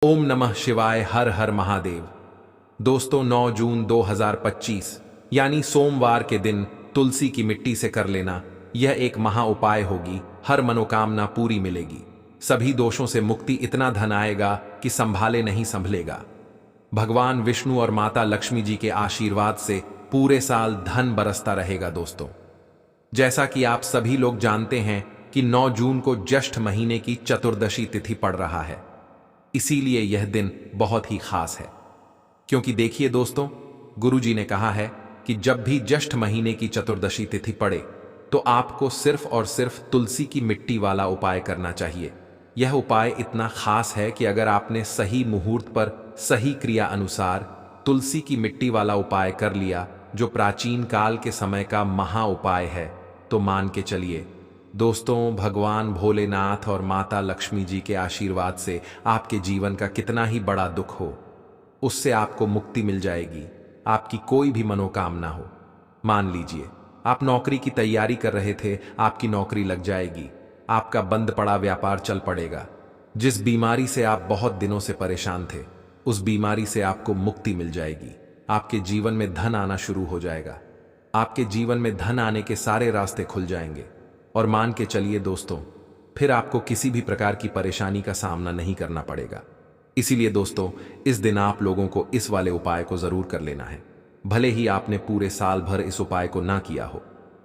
ओम नमः शिवाय। हर हर महादेव। दोस्तों 9 जून 2025 यानी सोमवार के दिन तुलसी की मिट्टी से कर लेना यह एक महा उपाय होगी। हर मनोकामना पूरी मिलेगी, सभी दोषों से मुक्ति, इतना धन आएगा कि संभाले नहीं संभलेगा। भगवान विष्णु और माता लक्ष्मी जी के आशीर्वाद से पूरे साल धन बरसता रहेगा। दोस्तों जैसा कि आप सभी लोग जानते हैं कि 9 जून को ज्येष्ठ महीने की चतुर्दशी तिथि पड़ रहा है, इसीलिए यह दिन बहुत ही खास है। क्योंकि देखिए दोस्तों, गुरु जी ने कहा है कि जब भी ज्येष्ठ महीने की चतुर्दशी तिथि पड़े तो आपको सिर्फ और सिर्फ तुलसी की मिट्टी वाला उपाय करना चाहिए। यह उपाय इतना खास है कि अगर आपने सही मुहूर्त पर सही क्रिया अनुसार तुलसी की मिट्टी वाला उपाय कर लिया, जो प्राचीन काल के समय का महा उपाय है, तो मान के चलिए दोस्तों, भगवान भोलेनाथ और माता लक्ष्मी जी के आशीर्वाद से आपके जीवन का कितना ही बड़ा दुख हो, उससे आपको मुक्ति मिल जाएगी। आपकी कोई भी मनोकामना हो, मान लीजिए आप नौकरी की तैयारी कर रहे थे, आपकी नौकरी लग जाएगी। आपका बंद पड़ा व्यापार चल पड़ेगा। जिस बीमारी से आप बहुत दिनों से परेशान थे, उस बीमारी से आपको मुक्ति मिल जाएगी। आपके जीवन में धन आना शुरू हो जाएगा। आपके जीवन में धन आने के सारे रास्ते खुल जाएंगे। और मान के चलिए दोस्तों, फिर आपको किसी भी प्रकार की परेशानी का सामना नहीं करना पड़ेगा। इसीलिए दोस्तों, इस दिन आप लोगों को इस वाले उपाय को जरूर कर लेना है। भले ही आपने पूरे साल भर इस उपाय को ना किया हो,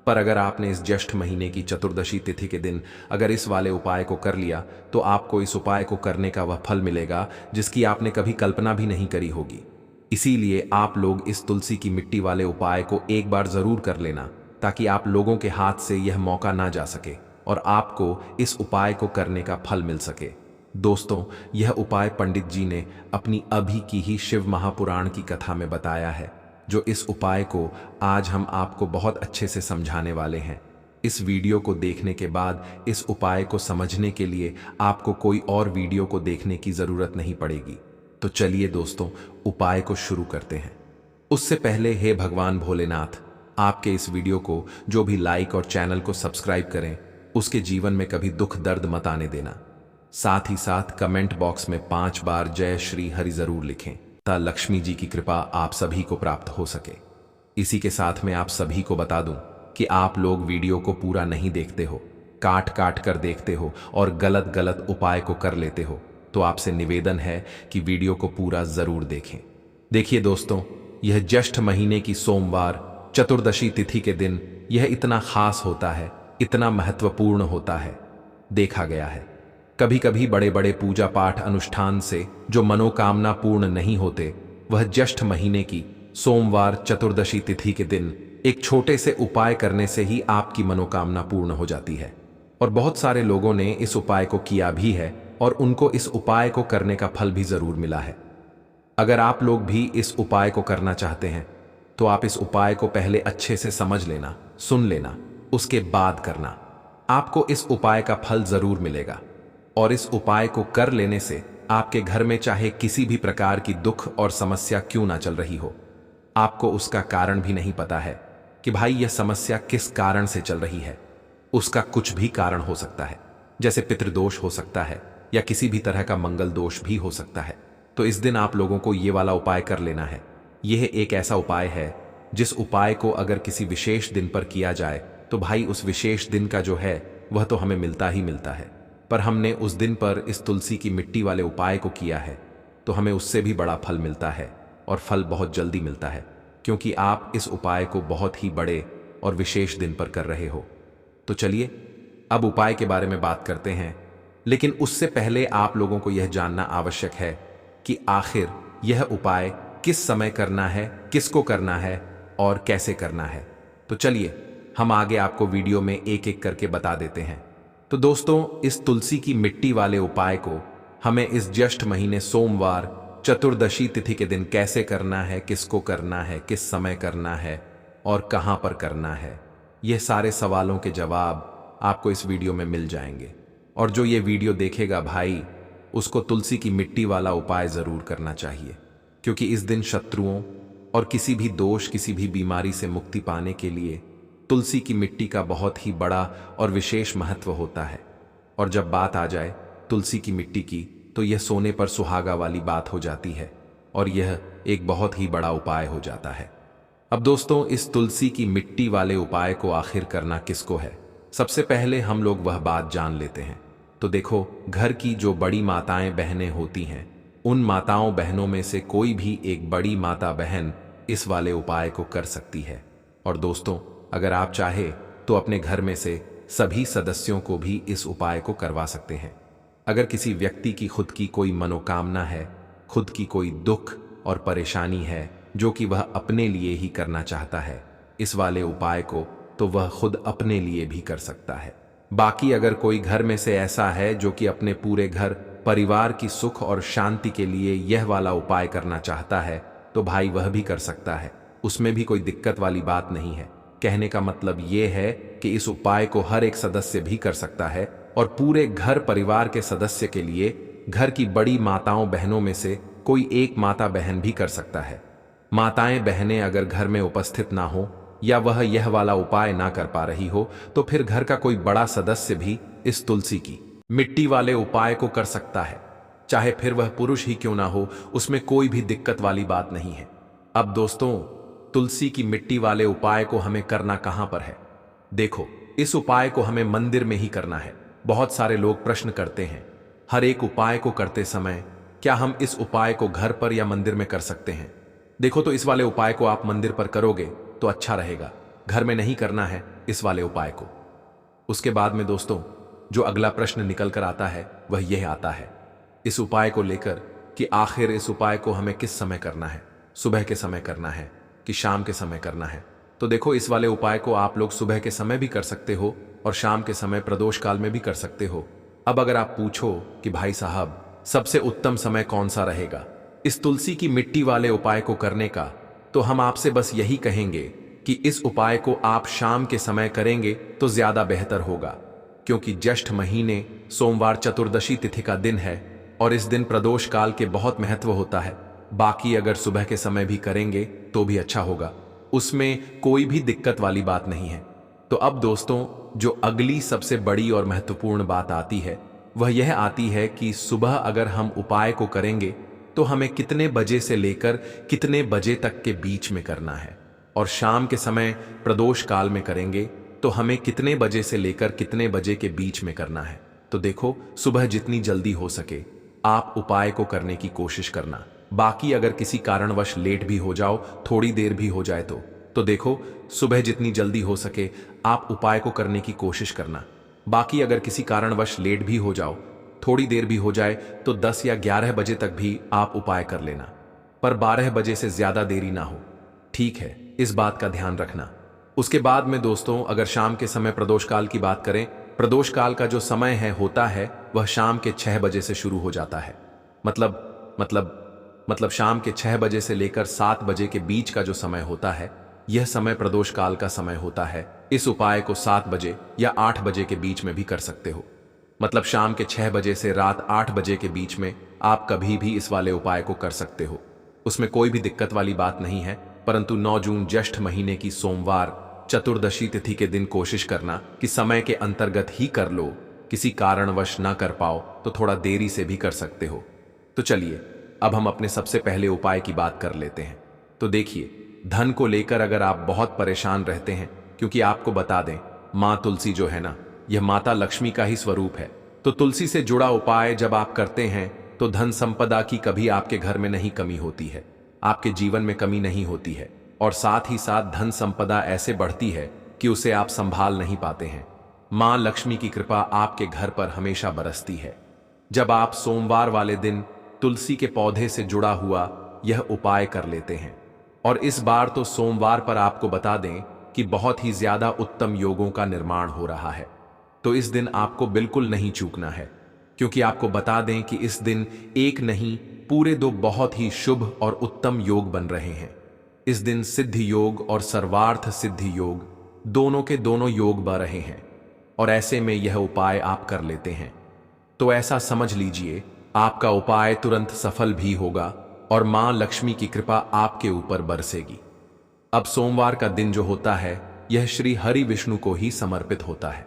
पर अगर आपने इस ज्येष्ठ महीने की चतुर्दशी तिथि के दिन अगर इस वाले उपाय को कर लिया, तो आपको इस उपाय को करने का वह फल मिलेगा जिसकी आपने कभी कल्पना भी नहीं करी होगी। इसीलिए आप लोग इस तुलसी की मिट्टी वाले उपाय को एक बार जरूर कर लेना, ताकि आप लोगों के हाथ से यह मौका ना जा सके और आपको इस उपाय को करने का फल मिल सके। दोस्तों, यह उपाय पंडित जी ने अपनी अभी की ही शिव महापुराण की कथा में बताया है, जो इस उपाय को आज हम आपको बहुत अच्छे से समझाने वाले हैं। इस वीडियो को देखने के बाद इस उपाय को समझने के लिए आपको कोई और वीडियो को देखने की जरूरत नहीं पड़ेगी। तो चलिए दोस्तों, उपाय को शुरू करते हैं। उससे पहले हे भगवान भोलेनाथ, आपके इस वीडियो को जो भी लाइक और चैनल को सब्सक्राइब करें, उसके जीवन में कभी दुख दर्द मत आने देना। साथ ही साथ कमेंट बॉक्स में 5 बार जय श्री हरि जरूर लिखें, ताकि लक्ष्मी जी की कृपा आप सभी को प्राप्त हो सके। इसी के साथ में आप सभी को बता दूं कि आप लोग वीडियो को पूरा नहीं देखते हो, काट काट कर देखते हो और गलत गलत उपाय को कर लेते हो, तो आपसे निवेदन है कि वीडियो को पूरा जरूर देखें। देखिए दोस्तों, यह ज्येष्ठ महीने की सोमवार चतुर्दशी तिथि के दिन यह इतना खास होता है, इतना महत्वपूर्ण होता है। देखा गया है कभी कभी बड़े बड़े पूजा पाठ अनुष्ठान से जो मनोकामना पूर्ण नहीं होते, वह ज्येष्ठ महीने की सोमवार चतुर्दशी तिथि के दिन एक छोटे से उपाय करने से ही आपकी मनोकामना पूर्ण हो जाती है। और बहुत सारे लोगों ने इस उपाय को किया भी है और उनको इस उपाय को करने का फल भी जरूर मिला है। अगर आप लोग भी इस उपाय को करना चाहते हैं, तो आप इस उपाय को पहले अच्छे से समझ लेना, सुन लेना, उसके बाद करना। आपको इस उपाय का फल जरूर मिलेगा। और इस उपाय को कर लेने से आपके घर में चाहे किसी भी प्रकार की दुख और समस्या क्यों ना चल रही हो, आपको उसका कारण भी नहीं पता है कि भाई यह समस्या किस कारण से चल रही है। उसका कुछ भी कारण हो सकता है, जैसे पितृदोष हो सकता है या किसी भी तरह का मंगल दोष भी हो सकता है। तो इस दिन आप लोगों को ये वाला उपाय कर लेना है। यह एक ऐसा उपाय है जिस उपाय को अगर किसी विशेष दिन पर किया जाए, तो भाई उस विशेष दिन का जो है वह तो हमें मिलता ही मिलता है। पर हमने उस दिन पर इस तुलसी की मिट्टी वाले उपाय को किया है, तो हमें उससे भी बड़ा फल मिलता है, और फल बहुत जल्दी मिलता है, क्योंकि आप इस उपाय को बहुत ही बड़े और विशेष दिन पर कर रहे हो। तो चलिए अब उपाय के बारे में बात करते हैं। लेकिन उससे पहले आप लोगों को यह जानना आवश्यक है कि आखिर यह उपाय किस समय करना है, किसको करना है और कैसे करना है। तो चलिए हम आगे आपको वीडियो में एक एक करके बता देते हैं। तो दोस्तों, इस तुलसी की मिट्टी वाले उपाय को हमें इस ज्येष्ठ महीने सोमवार चतुर्दशी तिथि के दिन कैसे करना है, किसको करना है, किस समय करना है और कहां पर करना है, यह सारे सवालों के जवाब आपको इस वीडियो में मिल जाएंगे। और जो ये वीडियो देखेगा भाई, उसको तुलसी की मिट्टी वाला उपाय जरूर करना चाहिए, क्योंकि इस दिन शत्रुओं और किसी भी दोष, किसी भी बीमारी से मुक्ति पाने के लिए तुलसी की मिट्टी का बहुत ही बड़ा और विशेष महत्व होता है। और जब बात आ जाए तुलसी की मिट्टी की, तो यह सोने पर सुहागा वाली बात हो जाती है और यह एक बहुत ही बड़ा उपाय हो जाता है। अब दोस्तों, इस तुलसी की मिट्टी वाले उपाय को आखिर करना किसको है? सबसे पहले हम लोग वह बात जान लेते हैं। तो देखो, घर की जो बड़ी माताएं बहनें होती हैं, उन माताओं बहनों में से कोई भी एक बड़ी माता बहन इस वाले उपाय को कर सकती है। और दोस्तों, अगर आप चाहे तो अपने घर में से सभी सदस्यों को भी इस उपाय को करवा सकते हैं। अगर किसी व्यक्ति की खुद की कोई मनोकामना है, खुद की कोई दुख और परेशानी है जो कि वह अपने लिए ही करना चाहता है इस वाले उपाय को, तो वह खुद अपने लिए भी कर सकता है। बाकी अगर कोई घर में से ऐसा है जो कि अपने पूरे घर परिवार की सुख और शांति के लिए यह वाला उपाय करना चाहता है, तो भाई वह भी कर सकता है। उसमें भी कोई दिक्कत वाली बात नहीं है। कहने का मतलब ये है कि इस उपाय को हर एक सदस्य भी कर सकता है और पूरे घर परिवार के सदस्य के लिए घर की बड़ी माताओं बहनों में से कोई एक माता बहन भी कर सकता है। माताएं बहनें अगर घर में उपस्थित ना हो या वह यह वाला उपाय ना कर पा रही हो, तो फिर घर का कोई बड़ा सदस्य भी इस तुलसी की मिट्टी वाले उपाय को कर सकता है। चाहे फिर वह पुरुष ही क्यों ना हो, उसमें कोई भी दिक्कत वाली बात नहीं है। अब दोस्तों, तुलसी की मिट्टी वाले उपाय को हमें करना कहां पर है? देखो, इस उपाय को हमें मंदिर में ही करना है। बहुत सारे लोग प्रश्न करते हैं, हर एक उपाय को करते समय क्या हम इस उपाय को घर पर या मंदिर में कर सकते हैं? देखो, तो इस वाले उपाय को आप मंदिर पर करोगे तो अच्छा रहेगा, घर में नहीं करना है इस वाले उपाय को। उसके बाद में दोस्तों, जो अगला प्रश्न निकल कर आता है वह यह आता है इस उपाय को लेकर कि आखिर इस उपाय को हमें किस समय करना है? सुबह के समय करना है कि शाम के समय करना है? तो देखो, इस वाले उपाय को आप लोग सुबह के समय भी कर सकते हो और शाम के समय प्रदोष काल में भी कर सकते हो। अब अगर आप पूछो कि भाई साहब, सबसे उत्तम समय कौन सा रहेगा इस तुलसी की मिट्टी वाले उपाय को करने का, तो हम आपसे बस यही कहेंगे कि इस उपाय को आप शाम के समय करेंगे तो ज्यादा बेहतर होगा, क्योंकि ज्येष्ठ महीने सोमवार चतुर्दशी तिथि का दिन है और इस दिन प्रदोष काल के बहुत महत्व होता है। बाकी अगर सुबह के समय भी करेंगे तो भी अच्छा होगा, उसमें कोई भी दिक्कत वाली बात नहीं है। तो अब दोस्तों, जो अगली सबसे बड़ी और महत्वपूर्ण बात आती है वह यह आती है कि सुबह अगर हम उपाय को करेंगे तो हमें कितने बजे से लेकर कितने बजे तक के बीच में करना है, और शाम के समय प्रदोष काल में करेंगे तो हमें कितने बजे से लेकर कितने बजे के बीच में करना है। तो देखो, सुबह जितनी जल्दी हो सके आप उपाय को करने की कोशिश करना। बाकी अगर किसी कारणवश लेट भी हो जाओ, थोड़ी देर भी हो जाए तो देखो, सुबह जितनी जल्दी हो सके आप उपाय को करने की कोशिश करना। बाकी अगर किसी कारणवश लेट भी हो जाओ, थोड़ी देर भी हो जाए, तो 10 या 11 बजे तक भी आप उपाय कर लेना, पर 12 बजे से ज्यादा देरी ना हो। ठीक है, इस बात का ध्यान रखना। उसके बाद में दोस्तों, अगर शाम के समय प्रदोष काल की बात करें, प्रदोष काल का जो समय है होता है वह शाम के 6 बजे से शुरू हो जाता है। मतलब शाम के 6 बजे से लेकर 7 बजे के बीच का जो समय होता है, यह समय प्रदोष काल का समय होता है। इस उपाय को 7 बजे या 8 बजे के बीच में भी कर सकते हो। मतलब शाम के 6 बजे से रात 8 बजे के बीच में आप कभी भी इस वाले उपाय को कर सकते हो, उसमें कोई भी दिक्कत वाली बात नहीं है। परंतु 9 जून ज्येष्ठ महीने की सोमवार चतुर्दशी तिथि के दिन कोशिश करना कि समय के अंतर्गत ही कर लो। किसी कारणवश ना कर पाओ तो थोड़ा देरी से भी कर सकते हो। तो चलिए, अब हम अपने सबसे पहले उपाय की बात कर लेते हैं। तो देखिए, धन को लेकर अगर आप बहुत परेशान रहते हैं, क्योंकि आपको बता दें, माँ तुलसी जो है ना, यह माता लक्ष्मी का ही स्वरूप है। तो तुलसी से जुड़ा उपाय जब आप करते हैं तो धन संपदा की कभी आपके घर में नहीं कमी होती है, आपके जीवन में कमी नहीं होती है, और साथ ही साथ धन संपदा ऐसे बढ़ती है कि उसे आप संभाल नहीं पाते हैं। माँ लक्ष्मी की कृपा आपके घर पर हमेशा बरसती है। जब आप सोमवार वाले दिन तुलसी के पौधे से जुड़ा हुआ यह उपाय कर लेते हैं, और इस बार तो सोमवार पर आपको बता दें कि बहुत ही ज्यादा उत्तम योगों का निर्माण हो रहा है, तो इस दिन आपको बिल्कुल नहीं चूकना है। क्योंकि आपको बता दें कि इस दिन एक नहीं पूरे 2 बहुत ही शुभ और उत्तम योग बन रहे हैं। इस दिन सिद्धि योग और सर्वार्थ सिद्धि योग दोनों के दोनों योग बन रहे हैं, और ऐसे में यह उपाय आप कर लेते हैं तो ऐसा समझ लीजिए आपका उपाय तुरंत सफल भी होगा और मां लक्ष्मी की कृपा आपके ऊपर बरसेगी। अब सोमवार का दिन जो होता है यह श्री हरि विष्णु को ही समर्पित होता है।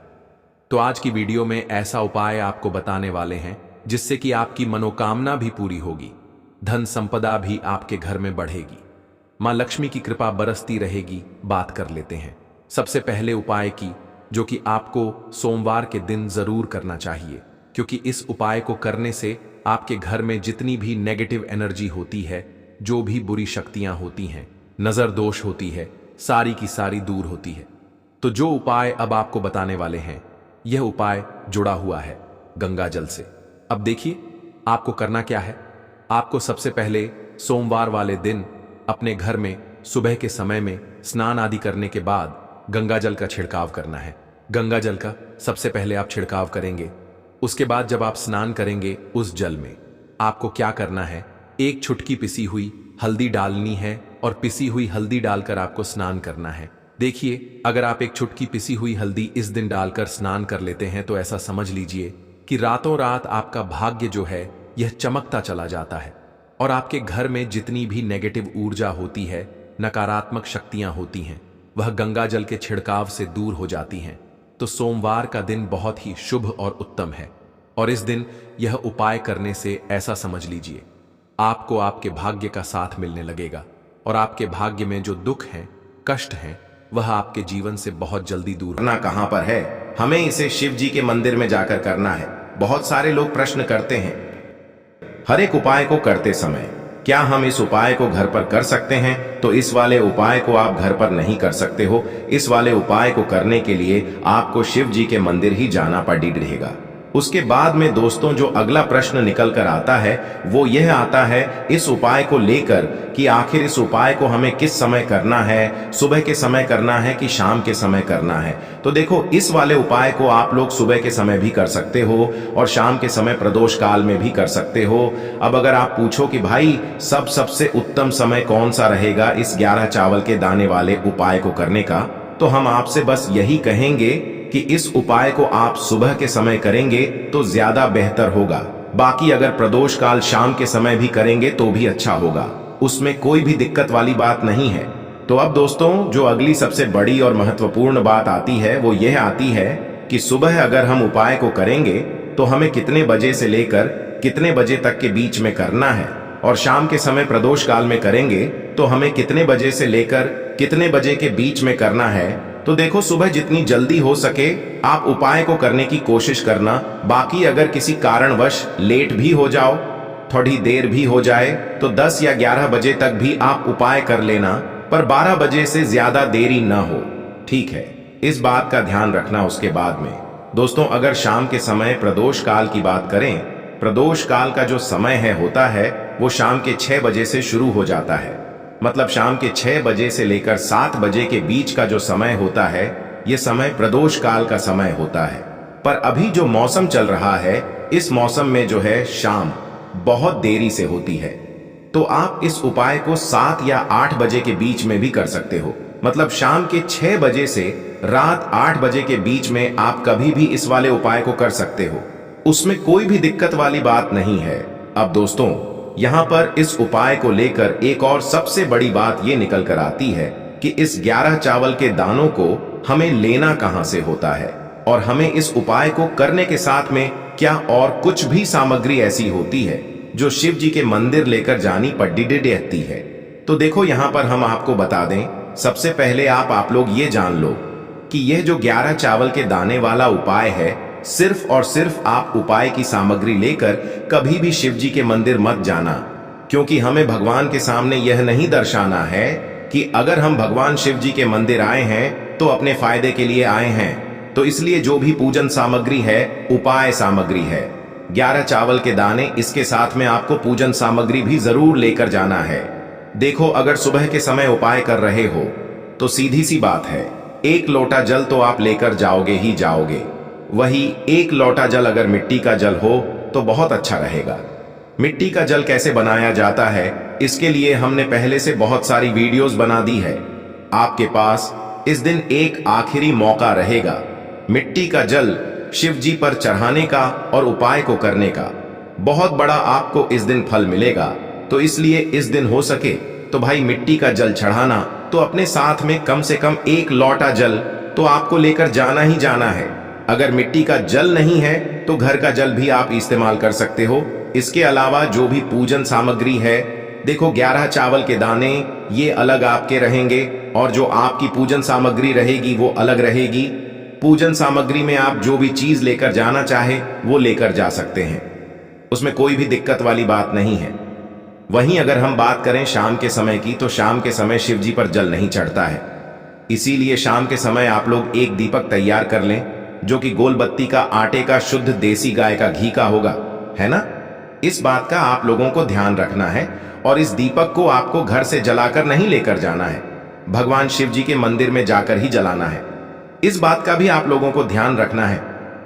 तो आज की वीडियो में ऐसा उपाय आपको बताने वाले हैं जिससे कि आपकी मनोकामना भी पूरी होगी, धन संपदा भी आपके घर में बढ़ेगी, मां लक्ष्मी की कृपा बरसती रहेगी। बात कर लेते हैं सबसे पहले उपाय की, जो कि आपको सोमवार के दिन जरूर करना चाहिए, क्योंकि इस उपाय को करने से आपके घर में जितनी भी नेगेटिव एनर्जी होती है, जो भी बुरी शक्तियां होती हैं, नजर दोष होती है, सारी की सारी दूर होती है। तो जो उपाय अब आपको बताने वाले हैं, यह उपाय जुड़ा हुआ है गंगा जल से। अब देखिए आपको करना क्या है। आपको सबसे पहले सोमवार वाले दिन अपने घर में सुबह के समय में स्नान आदि करने के बाद गंगा जल का छिड़काव करना है। गंगा जल का सबसे पहले आप छिड़काव करेंगे। उसके बाद जब आप स्नान करेंगे, उस जल में आपको क्या करना है, एक चुटकी पिसी हुई हल्दी डालनी है और पिसी हुई हल्दी डालकर आपको स्नान करना है। देखिए, अगर आप एक चुटकी पिसी हुई हल्दी इस दिन डालकर स्नान कर लेते हैं तो ऐसा समझ लीजिए कि रातों रात आपका भाग्य जो है यह चमकता चला जाता है और आपके घर में जितनी भी नेगेटिव ऊर्जा होती है, नकारात्मक शक्तियां होती हैं, वह गंगा जल के छिड़काव से दूर हो जाती हैं। तो सोमवार का दिन बहुत ही शुभ और उत्तम है और इस दिन यह उपाय करने से ऐसा समझ लीजिए आपको आपके भाग्य का साथ मिलने लगेगा और आपके भाग्य में जो दुख हैं, कष्ट हैं, वह आपके जीवन से बहुत जल्दी दूर करना कहां पर है। हमें इसे शिव जी के मंदिर में जाकर करना है। बहुत सारे लोग प्रश्न करते हैं हर एक उपाय को करते समय, क्या हम इस उपाय को घर पर कर सकते हैं? तो इस वाले उपाय को आप घर पर नहीं कर सकते हो। इस वाले उपाय को करने के लिए आपको शिव जी के मंदिर ही जाना पड़ेगा। उसके बाद में दोस्तों जो अगला प्रश्न निकल कर आता है वो यह आता है इस उपाय को लेकर कि आखिर इस उपाय को हमें किस समय करना है, सुबह के समय करना है कि शाम के समय करना है। तो देखो, इस वाले उपाय को आप लोग सुबह के समय भी कर सकते हो और शाम के समय प्रदोष काल में भी कर सकते हो। अब अगर आप पूछो कि भाई सबसे उत्तम समय कौन सा रहेगा इस 11 चावल के दाने वाले उपाय को करने का, तो हम आपसे बस यही कहेंगे कि इस उपाय को आप सुबह के समय करेंगे तो ज्यादा बेहतर होगा। बाकी अगर प्रदोष काल शाम के समय भी करेंगे तो भी अच्छा होगा, उसमें कोई भी दिक्कत वाली बात नहीं है। तो अब दोस्तों जो अगली सबसे बड़ी और महत्वपूर्ण बात आती है वो यह आती है कि सुबह अगर हम उपाय को करेंगे तो हमें कितने बजे से लेकर कितने बजे तक के बीच में करना है, और शाम के समय प्रदोष काल में करेंगे तो हमें कितने बजे से लेकर कितने बजे के बीच में करना है। तो देखो, सुबह जितनी जल्दी हो सके आप उपाय को करने की कोशिश करना। बाकी अगर किसी कारणवश लेट भी हो जाओ, थोड़ी देर भी हो जाए, तो 10 या 11 बजे तक भी आप उपाय कर लेना, पर 12 बजे से ज्यादा देरी न हो, ठीक है? इस बात का ध्यान रखना। उसके बाद में दोस्तों अगर शाम के समय प्रदोष काल की बात करें, प्रदोष काल का जो समय होता है वो शाम के 6 बजे से शुरू हो जाता है। मतलब शाम के 6 बजे से लेकर 7 बजे के बीच का जो समय होता है, यह समय प्रदोष काल का समय होता है। पर अभी जो मौसम चल रहा है, इस मौसम में जो है शाम बहुत देरी से होती है। तो आप इस उपाय को 7 या 8 बजे के बीच में भी कर सकते हो। मतलब शाम के 6 बजे से रात 8 बजे के बीच में आप कभी भी इस वाले उपाय को कर सकते हो, उसमें कोई भी दिक्कत वाली बात नहीं है। अब दोस्तों यहाँ पर इस उपाय को लेकर एक और सबसे बड़ी बात ये निकल कर आती है कि इस 11 चावल के दानों को हमें लेना कहां से होता है, और हमें इस उपाय को करने के साथ में क्या और कुछ भी सामग्री ऐसी होती है जो शिव जी के मंदिर लेकर जानी पड़ती है। तो देखो, यहाँ पर हम आपको बता दें, सबसे पहले आप लोग ये जान लो कि यह जो 11 चावल के दाने वाला उपाय है, सिर्फ और सिर्फ आप उपाय की सामग्री लेकर कभी भी शिव जी के मंदिर मत जाना, क्योंकि हमें भगवान के सामने यह नहीं दर्शाना है कि अगर हम भगवान शिव जी के मंदिर आए हैं तो अपने फायदे के लिए आए हैं। तो इसलिए जो भी पूजन सामग्री है उपाय सामग्री है, 11 चावल के दाने, इसके साथ में आपको पूजन सामग्री भी जरूर लेकर जाना है। देखो, अगर सुबह के समय उपाय कर रहे हो तो सीधी सी बात है, 1 लोटा जल तो आप लेकर जाओगे ही जाओगे। वही 1 लोटा जल अगर मिट्टी का जल हो तो बहुत अच्छा रहेगा। मिट्टी का जल कैसे बनाया जाता है, इसके लिए हमने पहले से बहुत सारी वीडियोस बना दी है। आपके पास इस दिन एक आखिरी मौका रहेगा मिट्टी का जल शिव जी पर चढ़ाने का और उपाय को करने का। बहुत बड़ा आपको इस दिन फल मिलेगा। तो इसलिए इस दिन हो सके तो भाई मिट्टी का जल चढ़ाना, तो अपने साथ में कम से कम 1 लोटा जल तो आपको लेकर जाना ही जाना है। अगर मिट्टी का जल नहीं है तो घर का जल भी आप इस्तेमाल कर सकते हो। इसके अलावा जो भी पूजन सामग्री है, देखो 11 चावल के दाने ये अलग आपके रहेंगे और जो आपकी पूजन सामग्री रहेगी वो अलग रहेगी। पूजन सामग्री में आप जो भी चीज लेकर जाना चाहे वो लेकर जा सकते हैं, उसमें कोई भी दिक्कत वाली बात नहीं है। वहीं अगर हम बात करें शाम के समय की, तो शाम के समय शिव जी पर जल नहीं चढ़ता है, इसीलिए शाम के समय आप लोग एक दीपक तैयार कर लें जो कि गोल बत्ती का आटे का शुद्ध देसी गाय का घी का होगा, है ना। इस बात का आप लोगों को ध्यान रखना है और इस दीपक को आपको घर से जलाकर नहीं लेकर जाना है, भगवान शिव जी के मंदिर में जाकर ही जलाना है। इस बात का भी आप लोगों को ध्यान रखना है।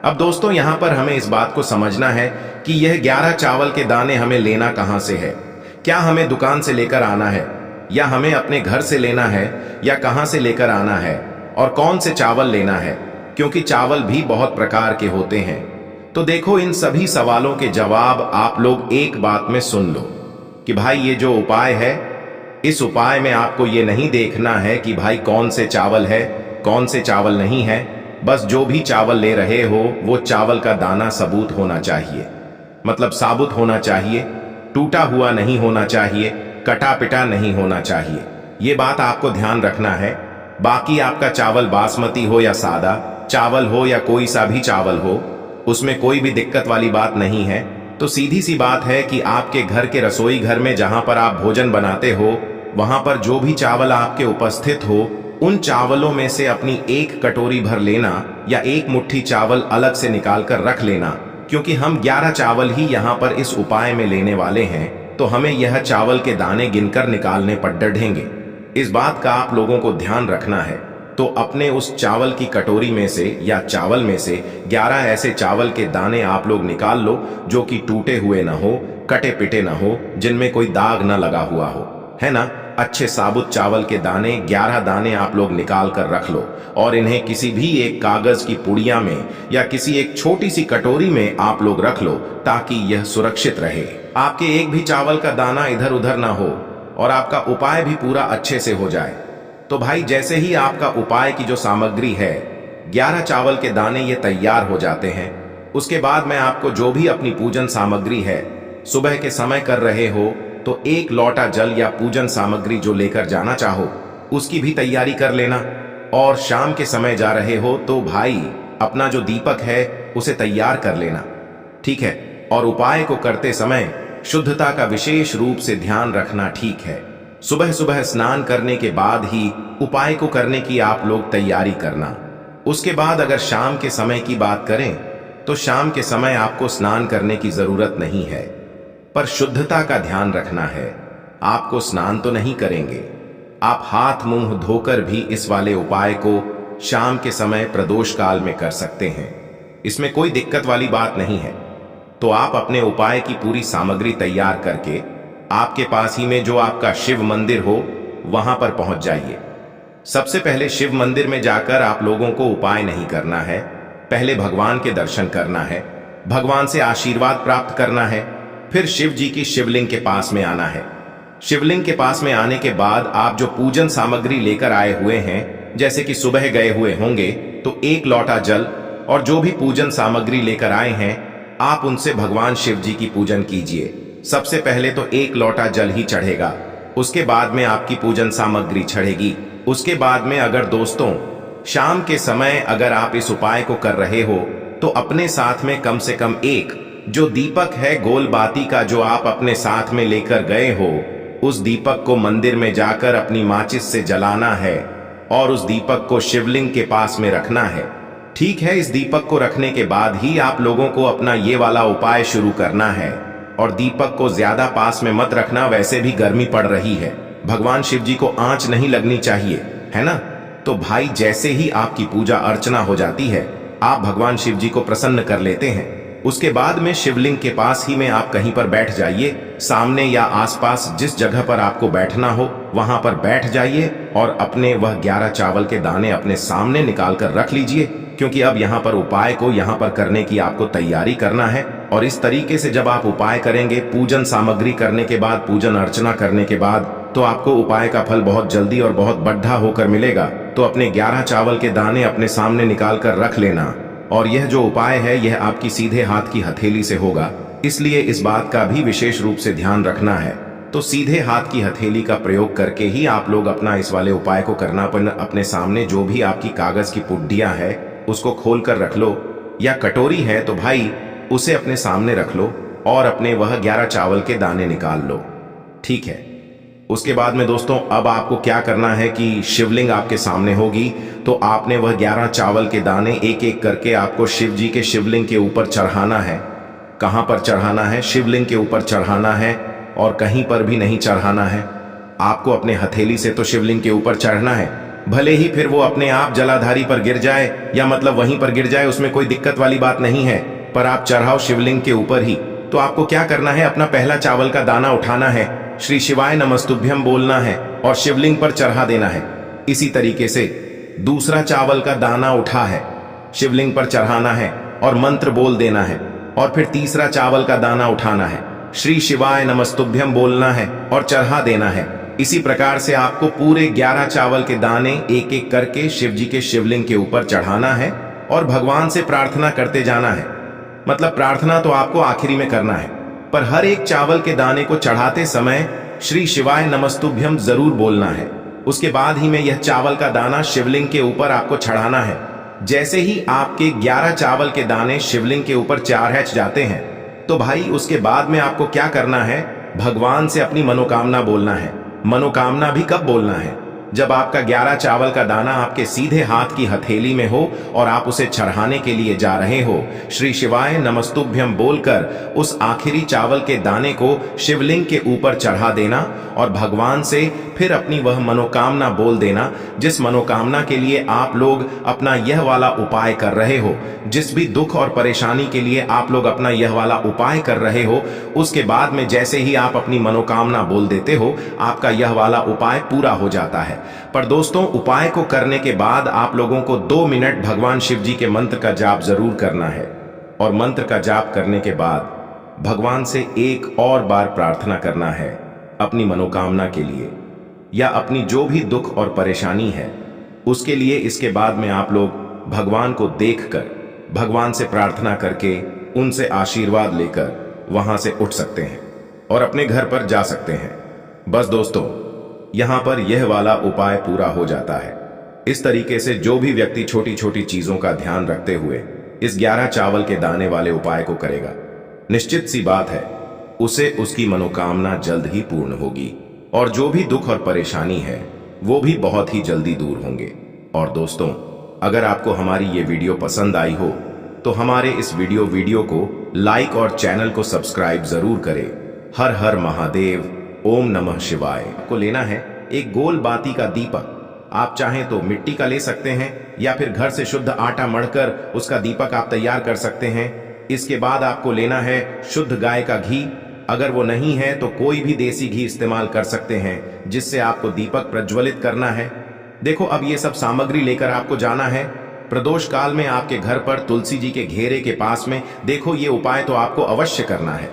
अब दोस्तों यहां पर हमें इस बात को समझना है कि यह 11 चावल के दाने हमें लेना कहां से है। क्या हमें दुकान से लेकर आना है या हमें अपने घर से लेना है या कहां से लेकर आना है और कौन से चावल लेना है, क्योंकि चावल भी बहुत प्रकार के होते हैं। तो देखो इन सभी सवालों के जवाब आप लोग एक बात में सुन लो कि भाई ये जो उपाय है, इस उपाय में आपको ये नहीं देखना है कि भाई कौन से चावल है कौन से चावल नहीं है। बस जो भी चावल ले रहे हो वो चावल का दाना सबूत होना चाहिए, मतलब साबुत होना चाहिए, टूटा हुआ नहीं होना चाहिए, कटा पिटा नहीं होना चाहिए। ये बात आपको ध्यान रखना है। बाकी आपका चावल बासमती हो या सादा चावल हो या कोई सा भी चावल हो, उसमें कोई भी दिक्कत वाली बात नहीं है। तो सीधी सी बात है कि आपके घर के रसोई घर में जहां पर आप भोजन बनाते हो, वहां पर जो भी चावल आपके उपस्थित हो, उन चावलों में से अपनी एक कटोरी भर लेना या एक मुट्ठी चावल अलग से निकाल कर रख लेना, क्योंकि हम 11 चावल ही यहाँ पर इस उपाय में लेने वाले हैं, तो हमें यह चावल के दाने गिनकर निकालने पर डढ़ेंगे। इस बात का आप लोगों को ध्यान रखना है। तो अपने उस चावल की कटोरी में से या चावल में से 11 ऐसे चावल के दाने आप लोग निकाल लो जो कि टूटे हुए ना हो, कटे पिटे ना हो, जिनमें कोई दाग ना लगा हुआ हो, है ना। अच्छे साबुत चावल के दाने 11 दाने आप लोग निकाल कर रख लो और इन्हें किसी भी एक कागज की पुड़िया में या किसी एक छोटी सी कटोरी में आप लोग रख लो, ताकि यह सुरक्षित रहे। आपके एक भी चावल का दाना इधर उधर ना हो और आपका उपाय भी पूरा अच्छे से हो जाए। तो भाई जैसे ही आपका उपाय की जो सामग्री है, 11 चावल के दाने ये तैयार हो जाते हैं, उसके बाद मैं आपको जो भी अपनी पूजन सामग्री है, सुबह के समय कर रहे हो तो एक लोटा जल या पूजन सामग्री जो लेकर जाना चाहो उसकी भी तैयारी कर लेना। और शाम के समय जा रहे हो तो भाई अपना जो दीपक है उसे तैयार कर लेना, ठीक है। और उपाय को करते समय शुद्धता का विशेष रूप से ध्यान रखना, ठीक है। सुबह सुबह स्नान करने के बाद ही उपाय को करने की आप लोग तैयारी करना। उसके बाद अगर शाम के समय की बात करें तो शाम के समय आपको स्नान करने की जरूरत नहीं है, पर शुद्धता का ध्यान रखना है। आपको स्नान तो नहीं करेंगे, आप हाथ मुंह धोकर भी इस वाले उपाय को शाम के समय प्रदोष काल में कर सकते हैं, इसमें कोई दिक्कत वाली बात नहीं है। तो आप अपने उपाय की पूरी सामग्री तैयार करके आपके पास ही में जो आपका शिव मंदिर हो वहां पर पहुंच जाइए। सबसे पहले शिव मंदिर में जाकर आप लोगों को उपाय नहीं करना है, पहले भगवान के दर्शन करना है, भगवान से आशीर्वाद प्राप्त करना है, फिर शिव जी की शिवलिंग के पास में आना है। शिवलिंग के पास में आने के बाद आप जो पूजन सामग्री लेकर आए हुए हैं, जैसे कि सुबह गए हुए होंगे तो एक लोटा जल और जो भी पूजन सामग्री लेकर आए हैं आप उनसे भगवान शिव जी की पूजन कीजिए। सबसे पहले तो एक लोटा जल ही चढ़ेगा, उसके बाद में आपकी पूजन सामग्री चढ़ेगी। उसके बाद में अगर दोस्तों शाम के समय अगर आप इस उपाय को कर रहे हो तो अपने साथ में कम से कम एक जो दीपक है गोल बाती का जो आप अपने साथ में लेकर गए हो, उस दीपक को मंदिर में जाकर अपनी माचिस से जलाना है और उस दीपक को शिवलिंग के पास में रखना है, ठीक है। इस दीपक को रखने के बाद ही आप लोगों को अपना ये वाला उपाय शुरू करना है। और दीपक को ज्यादा पास में मत रखना, वैसे भी गर्मी पड़ रही है, भगवान शिव जी को आंच नहीं लगनी चाहिए, है ना। तो भाई जैसे ही आपकी पूजा अर्चना हो जाती है, आप भगवान शिव जी को प्रसन्न कर लेते हैं, उसके बाद में शिवलिंग के पास ही में आप कहीं पर बैठ जाइए, सामने या आसपास जिस जगह पर आपको बैठना हो वहां पर बैठ जाइए और अपने वह 11 चावल के दाने अपने सामने निकाल कर रख लीजिए, क्योंकि अब यहाँ पर उपाय को यहाँ पर करने की आपको तैयारी करना है। और इस तरीके से जब आप उपाय करेंगे, पूजन सामग्री करने के बाद, पूजन अर्चना करने के बाद, तो आपको उपाय का फल बहुत जल्दी और बहुत बढ़ा होकर मिलेगा। तो अपने 11 चावल के दाने अपने सामने निकाल कर रख लेना और यह जो उपाय है यह आपकी सीधे हाथ की हथेली से होगा, इसलिए इस बात का भी विशेष रूप से ध्यान रखना है। तो सीधे हाथ की हथेली का प्रयोग करके ही आप लोग अपना इस वाले उपाय को करना। पर अपने सामने जो भी आपकी कागज की पुड्डियां है उसको खोल कर रख लो, या कटोरी है तो भाई उसे अपने सामने रख लो और अपने वह 11 चावल के दाने निकाल लो, ठीक है। उसके बाद में दोस्तों अब आपको क्या करना है कि शिवलिंग आपके सामने होगी, तो आपने वह 11 चावल के दाने एक एक करके आपको शिव जी के शिवलिंग के ऊपर चढ़ाना है। कहां पर चढ़ाना है? शिवलिंग के ऊपर चढ़ाना है, और कहीं पर भी नहीं चढ़ाना है। आपको अपने हथेली से तो शिवलिंग के ऊपर चढ़ना है, भले ही फिर वो अपने आप जलाधारी पर गिर जाए या मतलब वहीं पर गिर जाए, उसमें कोई दिक्कत वाली बात नहीं है, पर आप चढ़ाओ शिवलिंग के ऊपर ही। तो आपको क्या करना है, अपना पहला चावल का दाना उठाना है, श्री शिवाय नमस्तुभ्यम बोलना है और शिवलिंग पर चढ़ा देना है। इसी तरीके से दूसरा चावल का दाना उठा है, शिवलिंग पर चढ़ाना है और मंत्र बोल देना है, और फिर तीसरा चावल का दाना उठाना है, श्री शिवाय नमस्तुभ्यम बोलना है और चढ़ा देना है। इसी प्रकार से आपको पूरे 11 चावल के दाने एक एक करके शिव जी के शिवलिंग के ऊपर चढ़ाना है और भगवान से प्रार्थना करते जाना है। मतलब प्रार्थना तो आपको आखिरी में करना है, पर हर एक चावल के दाने को चढ़ाते समय श्री शिवाय नमस्तुभ्यम जरूर बोलना है। उसके बाद ही में यह चावल का दाना शिवलिंग के ऊपर आपको चढ़ाना है। जैसे ही आपके 11 चावल के दाने शिवलिंग के ऊपर चार जाते हैं, तो भाई उसके बाद में आपको क्या करना है, भगवान से अपनी मनोकामना बोलना है। मनोकामना भी कब बोलना है? जब आपका 11 चावल का दाना आपके सीधे हाथ की हथेली में हो और आप उसे चढ़ाने के लिए जा रहे हो। श्री शिवाय नमस्तुभ्यम बोलकर उस आखिरी चावल के दाने को शिवलिंग के ऊपर चढ़ा देना और भगवान से फिर अपनी वह मनोकामना बोल देना, जिस मनोकामना के लिए आप लोग अपना यह वाला उपाय कर रहे हो। जिस भी दुख और परेशानी के लिए आप लोग अपना यह वाला उपाय कर रहे हो, उसके बाद में जैसे ही आप अपनी मनोकामना बोल देते हो, आपका यह वाला उपाय पूरा हो जाता है। पर दोस्तों, उपाय को करने के बाद आप लोगों को 2 मिनट भगवान शिव जी के मंत्र का जाप जरूर करना है, और मंत्र का जाप करने के बाद भगवान से एक और बार प्रार्थना करना है अपनी मनोकामना के लिए, या अपनी जो भी दुख और परेशानी है उसके लिए। इसके बाद में आप लोग भगवान को देखकर, भगवान से प्रार्थना करके, उनसे आशीर्वाद लेकर वहां से उठ सकते हैं और अपने घर पर जा सकते हैं। बस दोस्तों, यहां पर यह वाला उपाय पूरा हो जाता है। इस तरीके से जो भी व्यक्ति छोटी छोटी चीजों का ध्यान रखते हुए इस 11 चावल के दाने वाले उपाय को करेगा, निश्चित सी बात है उसे उसकी मनोकामना जल्द ही पूर्ण होगी, और जो भी दुख और परेशानी है वो भी बहुत ही जल्दी दूर होंगे। और दोस्तों, अगर आपको हमारी ये वीडियो पसंद आई हो तो हमारे इस वीडियो को लाइक और चैनल को सब्सक्राइब जरूर करें। हर हर महादेव, ओम नमः शिवाय। को लेना है एक गोल बाती का दीपक। आप चाहें तो मिट्टी का ले सकते हैं, या फिर घर से शुद्ध आटा मढ़कर उसका दीपक आप तैयार कर सकते हैं। इसके बाद आपको लेना है शुद्ध गाय का घी। अगर वो नहीं है तो कोई भी देसी घी इस्तेमाल कर सकते हैं, जिससे आपको दीपक प्रज्वलित करना है। देखो, अब ये सब सामग्री लेकर आपको जाना है प्रदोष काल में आपके घर पर तुलसी जी के घेरे के पास में। देखो, ये उपाय तो आपको अवश्य करना है।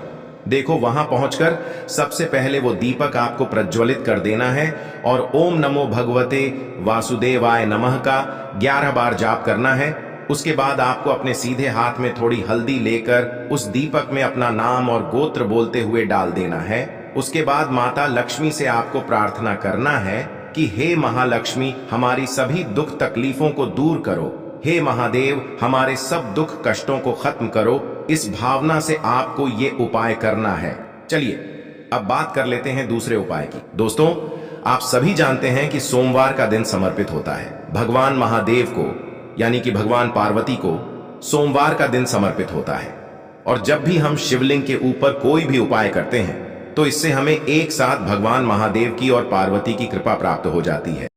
देखो, वहां पहुंचकर सबसे पहले वो दीपक आपको प्रज्वलित कर देना है और ओम नमो भगवते वासुदेवाय नमः का 11 बार जाप करना है। उसके बाद आपको अपने सीधे हाथ में थोड़ी हल्दी लेकर उस दीपक में अपना नाम और गोत्र बोलते हुए डाल देना है। उसके बाद माता लक्ष्मी से आपको प्रार्थना करना है कि हे महालक्ष्मी, हमारी सभी दुख तकलीफों को दूर करो। हे महादेव, हमारे सब दुख कष्टों को खत्म करो। इस भावना से आपको ये उपाय करना है। चलिए अब बात कर लेते हैं दूसरे उपाय की। दोस्तों, आप सभी जानते हैं कि सोमवार का दिन समर्पित होता है भगवान महादेव को, यानी कि भगवान पार्वती को सोमवार का दिन समर्पित होता है। और जब भी हम शिवलिंग के ऊपर कोई भी उपाय करते हैं तो इससे हमें एक साथ भगवान महादेव की और पार्वती की कृपा प्राप्त हो जाती है।